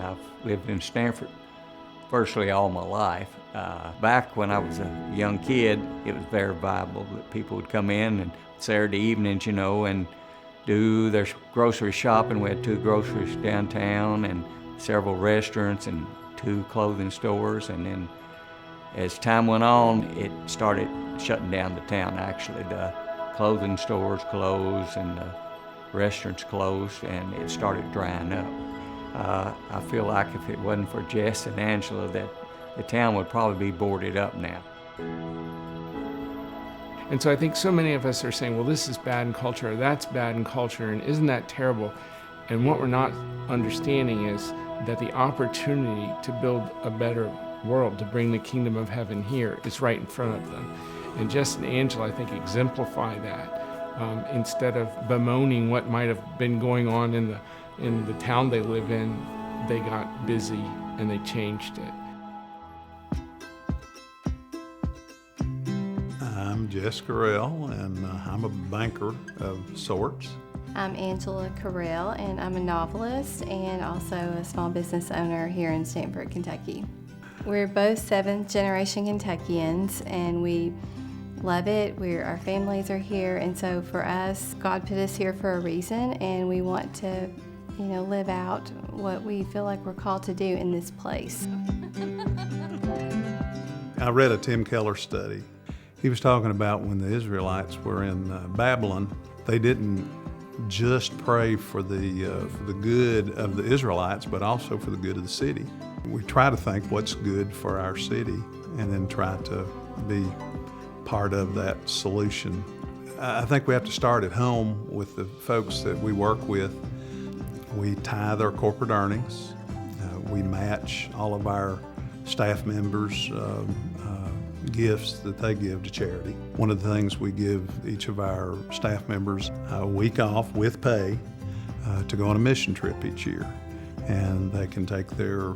I've lived in Stanford virtually all my life. Back when I was a young kid, it was very viable that people would come in and Saturday evenings, and do their grocery shopping. We had 2 groceries downtown and several restaurants and 2 clothing stores. And then as time went on, it started shutting down the town. Actually, the clothing stores closed and the restaurants closed, and it started drying up. I feel like if it wasn't for Jess and Angela, that the town would probably be boarded up now. And so I think so many of us are saying, well, this is bad in culture, or that's bad in culture, and isn't that terrible? And what we're not understanding is that the opportunity to build a better world, to bring the kingdom of heaven here, is right in front of them. And Jess and Angela, I think, exemplify that. Instead of bemoaning what might have been going on in the town they live in, they got busy and they changed it. I'm Jess Correll, and I'm a banker of sorts. I'm Angela Correll, and I'm a novelist and also a small business owner here in Stanford, Kentucky. We're both 7th generation Kentuckians, and we love it. Our families are here, and so for us, God put us here for a reason, and we want to, live out what we feel like we're called to do in this place. I read a Tim Keller study. He was talking about when the Israelites were in Babylon, they didn't just pray for the good of the Israelites, but also for the good of the city. We try to think what's good for our city and then try to be part of that solution. I think we have to start at home with the folks that we work with. We tithe our corporate earnings. We match all of our staff members' gifts that they give to charity. One of the things, we give each of our staff members a week off with pay to go on a mission trip each year. And they can take their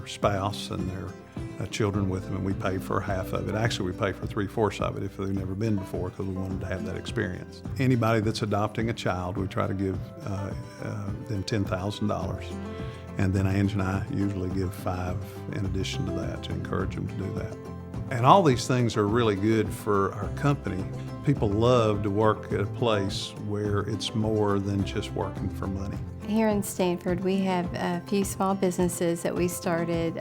spouse and their children with them, and we pay for half of it. Actually, we pay for 3/4 of it if they've never been before, because we wanted to have that experience. Anybody that's adopting a child, we try to give them $10,000. And then Ange and I usually give $5,000 in addition to that to encourage them to do that. And all these things are really good for our company. People love to work at a place where it's more than just working for money. Here in Stanford, we have a few small businesses that we started.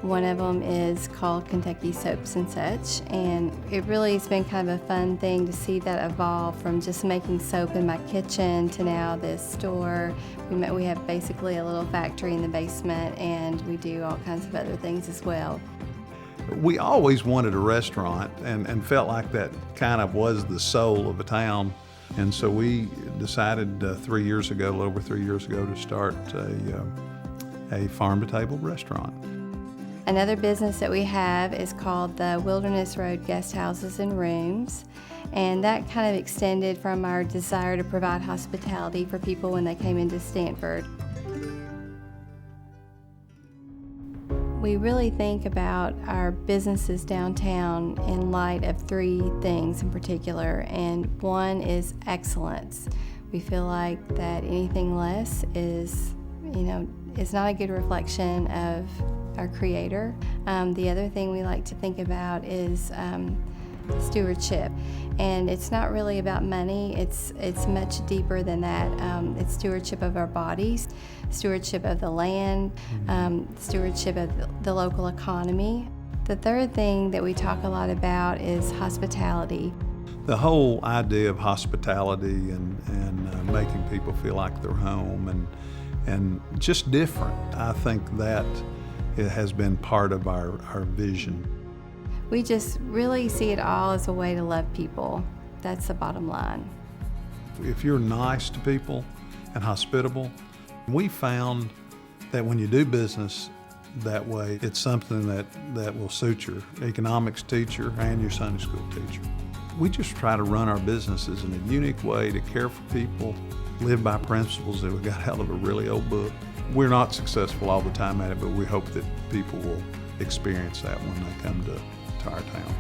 One of them is called Kentucky Soaps and Such, and it really has been kind of a fun thing to see that evolve from just making soap in my kitchen to now this store. We have basically a little factory in the basement, and we do all kinds of other things as well. We always wanted a restaurant and felt like that kind of was the soul of a town. And so we decided 3 years ago, a little over 3 years ago, to start a farm-to-table restaurant. Another business that we have is called the Wilderness Road Guest Houses and Rooms, and that kind of extended from our desire to provide hospitality for people when they came into Stanford. We really think about our businesses downtown in light of 3 things in particular, and one is excellence. We feel like that anything less is not a good reflection of our Creator. The other thing we like to think about is stewardship, and it's not really about money. It's much deeper than that. It's stewardship of our bodies, stewardship of the land, stewardship of the local economy. The third thing that we talk a lot about is hospitality. The whole idea of hospitality and making people feel like they're home and just different, I think that it has been part of our vision. We just really see it all as a way to love people. That's the bottom line. If you're nice to people and hospitable, we found that when you do business that way, it's something that will suit your economics teacher and your Sunday school teacher. We just try to run our businesses in a unique way to care for people, live by principles that we got out of a really old book. We're not successful all the time at it, but we hope that people will experience that when they come to our town.